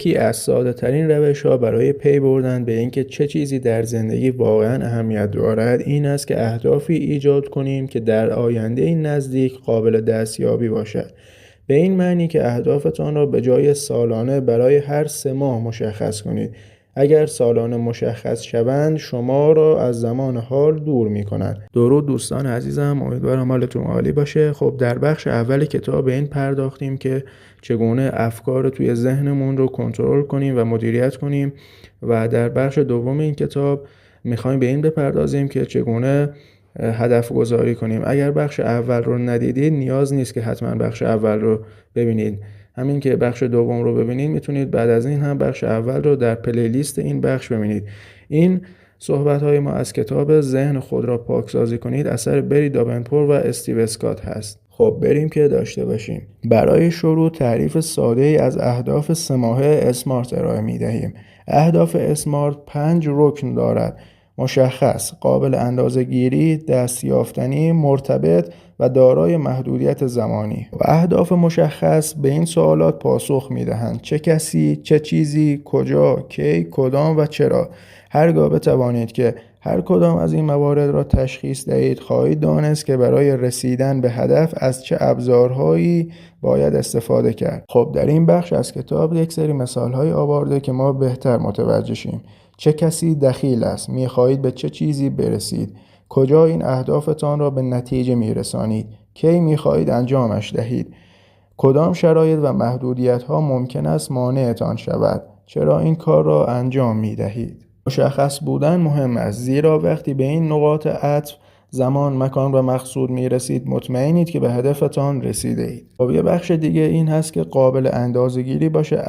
یکی از ساده ترین روش ها برای پی بردن به اینکه چه چیزی در زندگی واقعا اهمیت دارد این است که اهدافی ایجاد کنیم که در آینده نزدیک قابل دستیابی باشد. به این معنی که اهدافتان را به جای سالانه برای هر 3 ماه مشخص کنید. اگر سالانه مشخص شوند شما را از زمان حال دور می کنند. درود دوستان عزیزم، امیدوارم حالتون عالی باشه. خب در بخش اول کتاب به این پرداختیم که چگونه افکار توی ذهنمون رو کنترل کنیم و مدیریت کنیم و در بخش دوم این کتاب میخوایم به این بپردازیم که چگونه هدف گذاری کنیم. اگر بخش اول رو ندیدید نیاز نیست که حتما بخش اول رو ببینید، همین که بخش دوم رو ببینید میتونید بعد از این هم بخش اول رو در پلیلیست این بخش ببینید. این صحبت‌های ما از کتاب ذهن خود را پاکسازی کنید اثر بری داونپور و استیو اسکات هست. خب بریم که داشته باشیم. برای شروع تعریف ساده ای از اهداف 3 ماهه اسمارت ارائه می‌دهیم. اهداف اسمارت 5 رکن دارد: مشخص، قابل اندازه‌گیری، دستیافتنی، مرتبط و دارای محدودیت زمانی. و اهداف مشخص به این سوالات پاسخ می‌دهند: چه کسی، چه چیزی، کجا، کی، کدام و چرا. هرگاه بتوانید که هر کدام از این موارد را تشخیص دهید خواهید دانست که برای رسیدن به هدف از چه ابزارهایی باید استفاده کرد. خب در این بخش از کتاب یک سری مثال‌های آورده که ما بهتر متوجه شیم. چه کسی دخیل است؟ می‌خواهید به چه چیزی برسید؟ کجا این اهدافتان را به نتیجه می‌رسانید؟ کی می‌خواهید انجامش دهید؟ کدام شرایط و محدودیت‌ها ممکن است مانعتان شود؟ چرا این کار را انجام می‌دهید؟ مشخص بودن مهم است، زیرا وقتی به این نقاط عطف زمان، مکان و مقصود میرسید مطمئنید که به هدفتان رسیده اید. خب یه بخش دیگه این هست که قابل اندازه‌گیری باشه.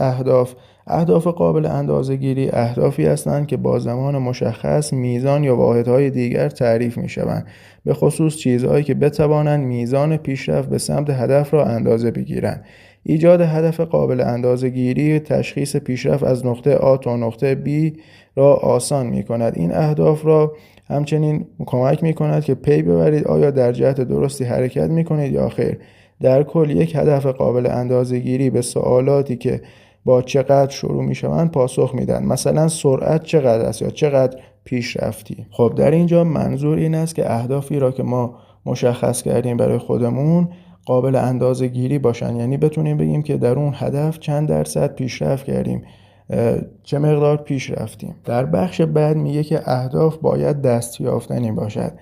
اهداف قابل اندازه‌گیری اهدافی هستند که با زمان مشخص، میزان یا واحدهای دیگر تعریف میشوند، به خصوص چیزهایی که بتوانند میزان پیشرفت به سمت هدف را اندازه بگیرند. ایجاد هدف قابل اندازه‌گیری تشخیص پیشرفت از نقطه A تا نقطه B را آسان می‌کند. این اهداف را همچنین کمک می‌کند که پی ببرید آیا در جهت درستی حرکت می‌کنید یا خیر. در کل یک هدف قابل اندازه‌گیری به سوالاتی که با چقدر شروع می‌شوند پاسخ میدن. مثلا سرعت چقدر است یا چقدر پیش رفتی. خب در اینجا منظور این است که اهدافی را که ما مشخص کردیم برای خودمون قابل اندازه‌گیری باشن، یعنی بتونیم بگیم که در اون هدف چند درصد پیشرفت کردیم، چه مقدار پیش رفتیم. در بخش بعد میگه که اهداف باید دستیافتنی باشد.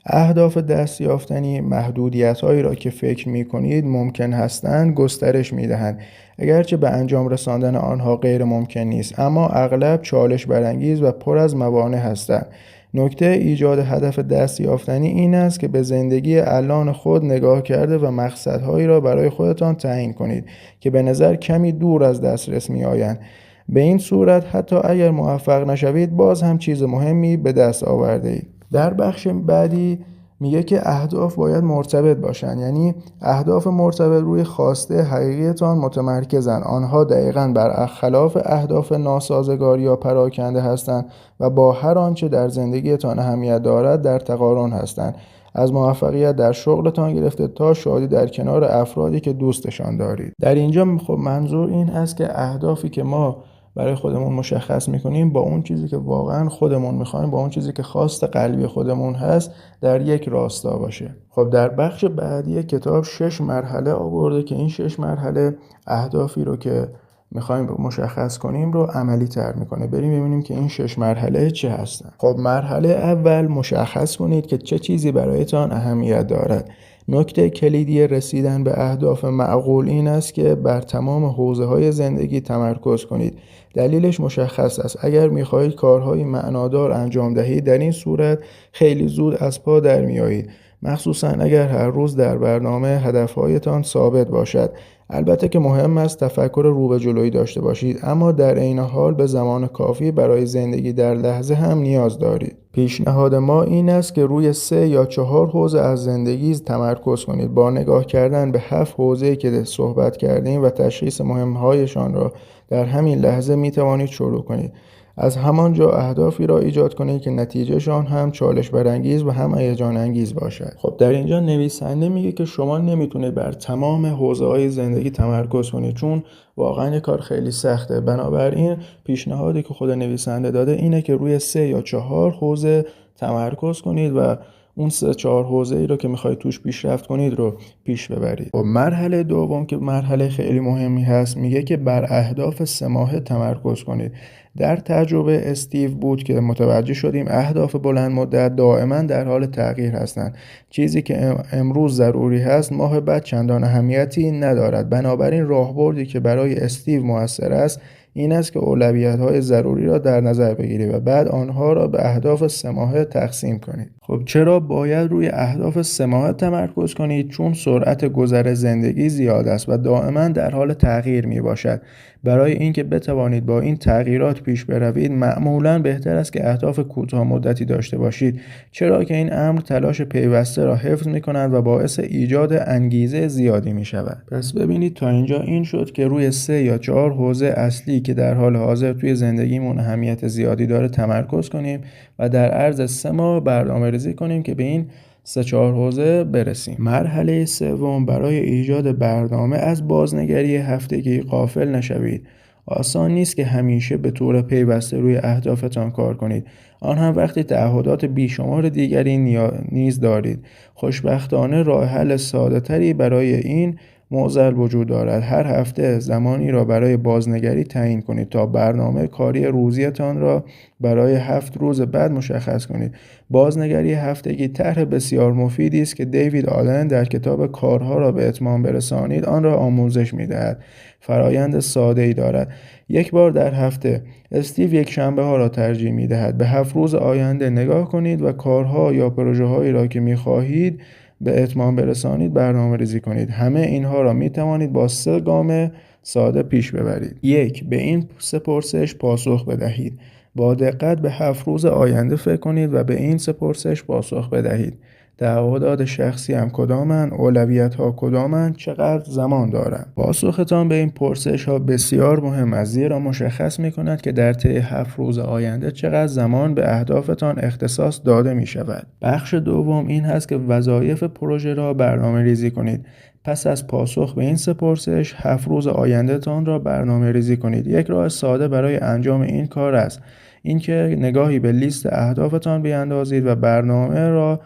اهداف دستیافتنی محدودیت‌هایی را که فکر می‌کنید ممکن هستند گسترش می‌دهند، اگرچه به انجام رساندن آنها غیر ممکن نیست، اما اغلب چالش برانگیز و پر از موانع هستند. نکته ایجاد هدف دستیافتنی این است که به زندگی الان خود نگاه کرده و مقصدهایی را برای خودتان تعیین کنید که به نظر کمی دور از دسترس می‌آیند. به این صورت حتی اگر موفق نشوید باز هم چیز مهمی به دست آورده اید. در بخش بعدی میگه که اهداف باید مرتبط باشن، یعنی اهداف مرتبط روی خواسته حقیقیتان متمرکزن. آنها دقیقاً برخلاف اهداف ناسازگار یا پراکنده هستند و با هر آنچه در زندگیتان اهمیت دارد در تقارن هستند، از موفقیت در شغلتان گرفته تا شادی در کنار افرادی که دوستشان دارید. در اینجا خب منظور این است که اهدافی که ما برای خودمون مشخص میکنیم با اون چیزی که واقعا خودمون میخوایم، با اون چیزی که خواست قلبی خودمون هست در یک راستا باشه. خب در بخش بعدی کتاب 6 مرحله آورده که این 6 مرحله اهدافی رو که میخوایم مشخص کنیم رو عملی تر میکنه. بریم ببینیم که این 6 مرحله چه هستن. خب مرحله اول، مشخص کنید که چه چیزی برایتان اهمیت دارد. نکته کلیدی رسیدن به اهداف معقول این است که بر تمام حوزه‌های زندگی تمرکز کنید. دلیلش مشخص است. اگر می‌خواهید کارهای معنادار انجام دهید در این صورت خیلی زود از پا در می‌آیید، مخصوصاً اگر هر روز در برنامه هدف‌هایتان ثابت باشد. البته که مهم است تفکر رو به جلویی داشته باشید، اما در عین حال به زمان کافی برای زندگی در لحظه هم نیاز دارید. پیشنهاد ما این است که روی 3 یا 4 حوزه از زندگی تمرکز کنید. با نگاه کردن به 7 حوزه که صحبت کردیم و تشخیص مهم‌هایشان را در همین لحظه می توانید شروع کنید. از همانجا اهدافی را ایجاد کنید که نتیجهشان هم چالش برانگیز و هم هیجان انگیز باشد. خب در اینجا نویسنده میگه که شما نمیتونید بر تمام حوزه‌های زندگی تمرکز کنید، چون واقعا کار خیلی سخته. بنابراین پیشنهادی که خود نویسنده داده اینه که روی 3 یا 4 حوزه تمرکز کنید و اون 3-4 حوزه‌ای رو که میخواید توش پیشرفت کنید رو پیش ببرید. و مرحله دوم که مرحله خیلی مهمی هست، میگه که بر اهداف 3 ماهه تمرکز کنید. در تجربه استیو بود که متوجه شدیم اهداف بلند مدت دائما در حال تغییر هستند. چیزی که امروز ضروری هست ماه بعد چندان اهمیتی ندارد. بنابراین راهبردی که برای استیو موثر است این است که اولویت‌های ضروری را در نظر بگیرید و بعد آنها را به اهداف 3 ماهه تقسیم کنید. خب چرا باید روی اهداف 3 ماهه تمرکز کنید؟ چون سرعت گذر زندگی زیاد است و دائما در حال تغییر می باشد. برای اینکه بتوانید با این تغییرات پیش بروید معمولاً بهتر است که اهداف کوتاه مدتی داشته باشید، چرا که این امر تلاش پیوسته را حفظ می کند و باعث ایجاد انگیزه زیادی می شود. پس ببینید تا اینجا این شد که روی 3 یا 4 حوزه اصلی که در حال حاضر توی زندگیمون اهمیت زیادی داره تمرکز کنیم و در عرض 3 ماه برنامه‌ریزی کنیم که به این 3-4 حوزه برسیم. مرحله سوم، برای ایجاد برنامه از بازنگری هفتگی غافل نشوید. آسان نیست که همیشه به طور پیوسته روی اهدافتان کار کنید، آن هم وقتی تعهدات بیشمار دیگری نیز دارید. خوشبختانه راه حل ساده تری برای این معضل وجود دارد. هر هفته زمانی را برای بازنگری تعیین کنید تا برنامه کاری روزیتان را برای 7 روز بعد مشخص کنید. بازنگری هفتگی طرح بسیار مفیدی است که دیوید آلن در کتاب کارها را به اتمام برسانید آن را آموزش می‌دهد. فرایند ساده‌ای دارد. 1 بار در هفته استیو یک شنبه ها را ترجیح می‌دهد. به 7 روز آینده نگاه کنید و کارها یا پروژه‌هایی را که می‌خواهید به اتمام برسانید برنامه ریزی کنید. همه اینها را می توانید با 3 گام ساده پیش ببرید. 1. به این 3 پرسش پاسخ بدهید. با دقت به 7 روز آینده فکر کنید و به این 3 پرسش پاسخ بدهید. تعهدات شخصی هم کدامند؟ اولویت ها کدامند؟ چقدر زمان دارم؟ پاسختان به این پرسش ها بسیار مهم است، زیرا مشخص می کند که در طی 7 روز آینده چقدر زمان به اهدافتان اختصاص داده می شود. بخش دوم این هست که وظایف پروژه را برنامه ریزی کنید. پس از پاسخ به این 3 پرسش 7 روز آینده تان را برنامه ریزی کنید. یک راه ساده برای انجام این کار است اینکه نگاهی به لیست اهدافتان بیاندازید و برنامه را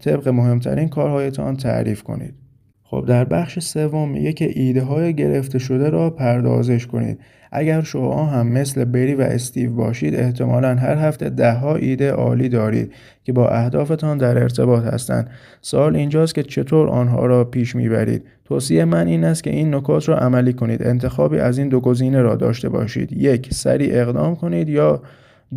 طبق مهمترین کارهایتان تعریف کنید. خب در بخش سوم میگه که ایده های گرفته شده را پردازش کنید. اگر شما هم مثل بری و استیو باشید احتمالاً هر هفته 10 ایده عالی دارید که با اهدافتان در ارتباط هستند. سوال اینجاست که چطور آنها را پیش میبرید. توصیه من این است که این نکات را عملی کنید. انتخابی از این 2 گزینه را داشته باشید. 1. سریع اقدام کنید یا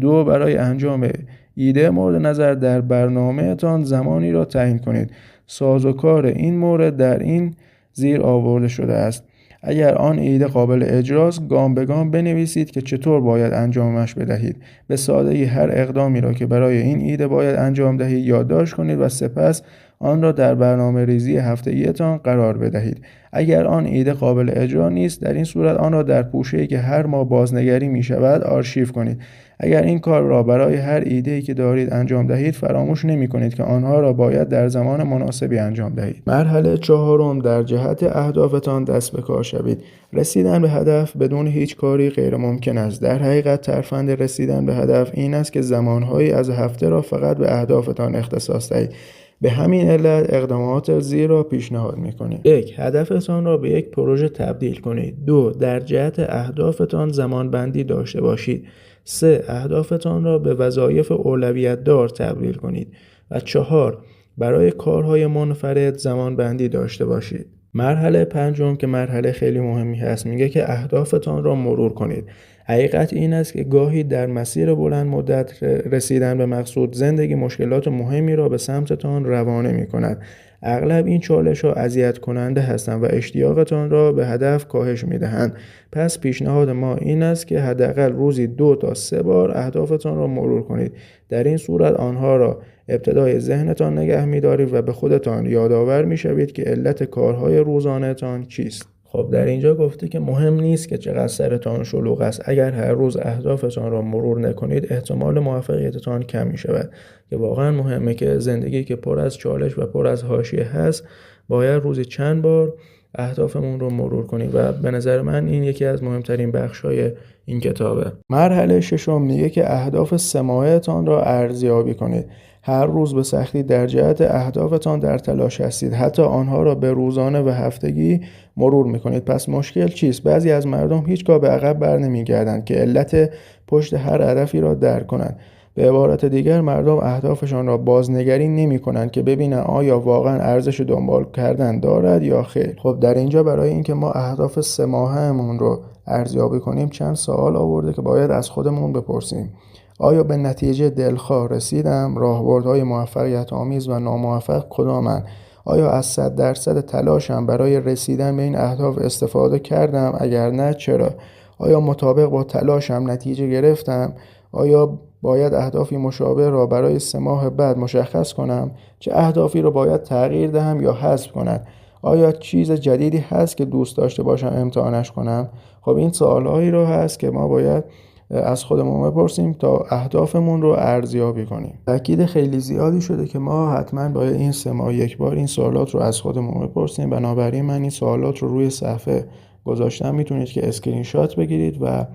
2. برای انجام ایده مورد نظر در برنامه تان زمانی را تعیین کنید. سازوکار این مورد در این زیر آورده شده است. اگر آن ایده قابل اجراست گام به گام بنویسید که چطور باید انجامش بدهید. به سادگی هر اقدامی را که برای این ایده باید انجام دهید یادداشت کنید و سپس آن را در برنامه ریزی هفتگیتان قرار بدهید. اگر آن ایده قابل اجرا نیست در این صورت آن را در پوشه‌ای که هر ماه بازنگری می شود آرشیو کنید. اگر این کار را برای هر ایده‌ای که دارید انجام دهید فراموش نمی کنید که آنها را باید در زمان مناسبی انجام دهید. مرحله چهارم، در جهت اهدافتان دست به کار شوید. رسیدن به هدف بدون هیچ کاری غیر ممکن است. در حقیقت ترفند رسیدن به هدف این است که زمانهایی از هفته را فقط به اهدافتان اختصاص دهید. به همین علت اقدامات زیر را پیشنهاد می‌کنید. 1. هدفتان را به یک پروژه تبدیل کنید. 2. در جهت اهدافتان زمان بندی داشته باشید. 3. اهدافتان را به وظایف اولویت دار تبدیل کنید. و 4. برای کارهای منفرد زمان بندی داشته باشید. مرحله پنجم که مرحله خیلی مهمی هست میگه که اهدافتان را مرور کنید. حقیقت این است که گاهی در مسیر بلند مدت رسیدن به مقصود زندگی مشکلات مهمی را به سمتتان روانه می کند. اغلب این چالش ها اذیت کننده هستند و اشتیاقتان را به هدف کاهش می دهند. پس پیشنهاد ما این است که حداقل روزی 2 تا 3 بار اهدافتان را مرور کنید. در این صورت آنها را ابتدای ذهنتان نگه می دارید و به خودتان یادآور می شوید که علت کارهای روزانه‌تان چیست. خب در اینجا گفته که مهم نیست که چقدر سرتان شلوغ است، اگر هر روز اهدافتان را مرور نکنید احتمال موفقیتتان کم می شود. که واقعا مهمه که زندگی که پر از چالش و پر از حاشیه هست باید روزی چند بار اهدافمون رو مرور کنیم و به نظر من این یکی از مهمترین بخش‌های این کتابه. مرحله ششم میگه که اهداف 3 ماهه‌تان را ارزیابی کنید. هر روز به سختی در جهت اهدافتان در تلاش هستید، حتی آنها را به روزانه و هفتگی مرور میکنید. پس مشکل چیست؟ بعضی از مردم هیچگاه به عقب بر نمیگردند که علت پشت هر هدفی را درک کنند. به عبارت دیگر مردم اهدافشان را بازنگری نمی کنند که ببینن آیا واقعا ارزش دنبال کردن دارد یا خیر. خب در اینجا برای اینکه ما اهداف 3 ماهه‌مون رو ارزیابی کنیم چند سوال آورده که باید از خودمون بپرسیم. آیا به نتیجه دلخواه رسیدم؟ راهبردهای موفقیت آمیز و ناموفق کدامند؟ آیا از 100% تلاشم برای رسیدن به این اهداف استفاده کردم؟ اگر نه چرا؟ آیا مطابق با تلاشم نتیجه گرفتم؟ آیا باید اهدافی مشابه را برای 3 ماه بعد مشخص کنم؟ چه اهدافی را باید تغییر دهم یا حذف کنم؟ آیا چیز جدیدی هست که دوست داشته باشم امتحانش کنم؟ خب این سوالهایی رو هست که ما باید از خودمون بپرسیم تا اهدافمون رو ارزیابی کنیم. تاکید خیلی زیادی شده که ما حتما باید این 3 ماه یک بار این سوالات رو از خودمون بپرسیم. بنابراین من این سوالات رو روی صفحه گذاشتم، میتونید که اسکرین شات بگیرید و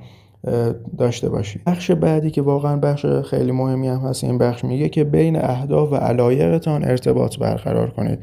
داشته باشید. بخش بعدی که واقعا بخش خیلی مهمی هم هست، این بخش میگه که بین اهداف و علایقتان ارتباط برقرار کنید.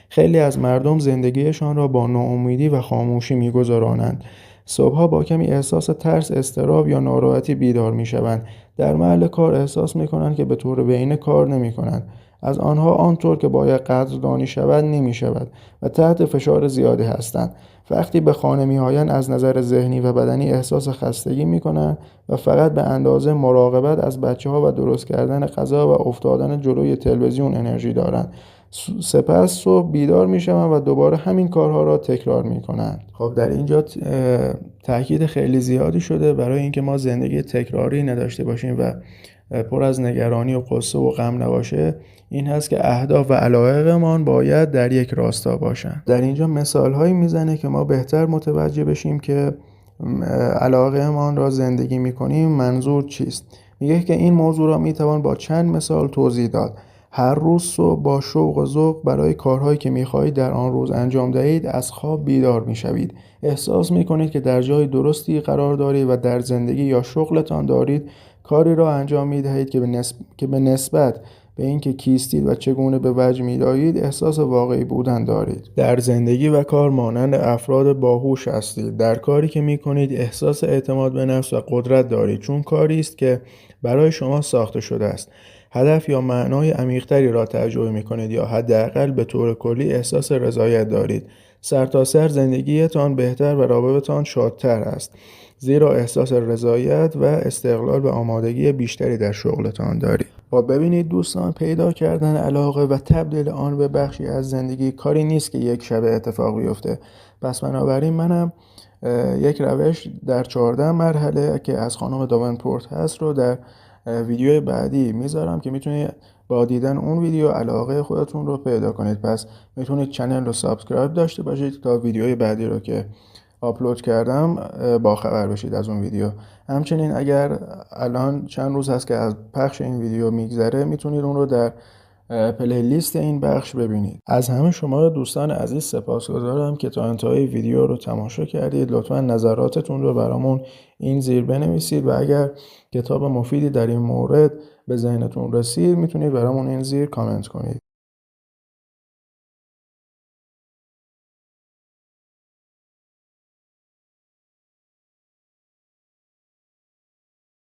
خیلی از مردم زندگیشان را با ناامیدی و خاموشی میگذرانند. صبحها با کمی احساس ترس، اضطراب یا ناراحتی بیدار میشوند. در محل کار احساس میکنند که به طور بهینه کار نمیکنند. از آنها آنطور که باید قدردانی شود نمیشود و تحت فشار زیادی هستند. وقتی به خانه میآیند از نظر ذهنی و بدنی احساس خستگی میکنند و فقط به اندازه مراقبت از بچه‌ها و درست کردن غذا و افتادن جلوی تلویزیون انرژی دارند. سپس صبح بیدار میشوند و دوباره همین کارها را تکرار میکنند. خب در اینجا تاکید خیلی زیادی شده برای اینکه ما زندگی تکراری نداشته باشیم و پر از نگرانی و قصه و غم نباشه. این هست که اهداف و علایقمان باید در یک راستا باشن. در اینجا مثال هایی میزنه که ما بهتر متوجه بشیم که علاقه‌مان را زندگی میکنیم منظور چیست. میگه که این موضوع را میتوان با چند مثال توضیح داد. هر روز صبح با شوق و ذوق برای کارهایی که میخواهید در آن روز انجام دهید از خواب بیدار میشوید. احساس میکنید که در جای درستی قرار دارید و در زندگی یا شغلتان دارید کاری را انجام میدهید که به نسبت به اینکه کیستید و چگونه به وجه می‌آیید احساس واقعی بودن دارید. در زندگی و کار مانند افراد باهوش هستید. در کاری که می‌کنید احساس اعتماد به نفس و قدرت دارید، چون کاری است که برای شما ساخته شده است. هدف یا معنای عمیق‌تری را تجربه می‌کنید یا حداقل به طور کلی احساس رضایت دارید. سرتاسر زندگیتان بهتر و روابطتان شادتر است، زیرا احساس رضایت و استقلال و آمادگی بیشتری در شغلتان دارید. و ببینید دوستان، پیدا کردن علاقه و تبدیل آن به بخشی از زندگی کاری نیست که یک شب اتفاق بیفته. پس بنابراین منم یک روش در 14 مرحله که از خانم داونپورت هست رو در ویدیو بعدی میذارم که میتونید با دیدن اون ویدیو علاقه خودتون رو پیدا کنید. پس میتونید چنل رو سابسکرایب داشته باشید تا ویدیوی بعدی رو که آپلود کردم با خبر بشید از اون ویدیو. همچنین اگر الان چند روز هست که از پخش این ویدیو میگذره میتونید اون رو در پلیلیست این بخش ببینید. از همه شما دوستان عزیز سپاسگزارم که تا انتهای ویدیو رو تماشا کردید. لطفا نظراتتون رو برامون این زیر بنویسید و اگر کتاب مفیدی در این مورد به ذهنتون رسید میتونید برامون این زیر کامنت کنید.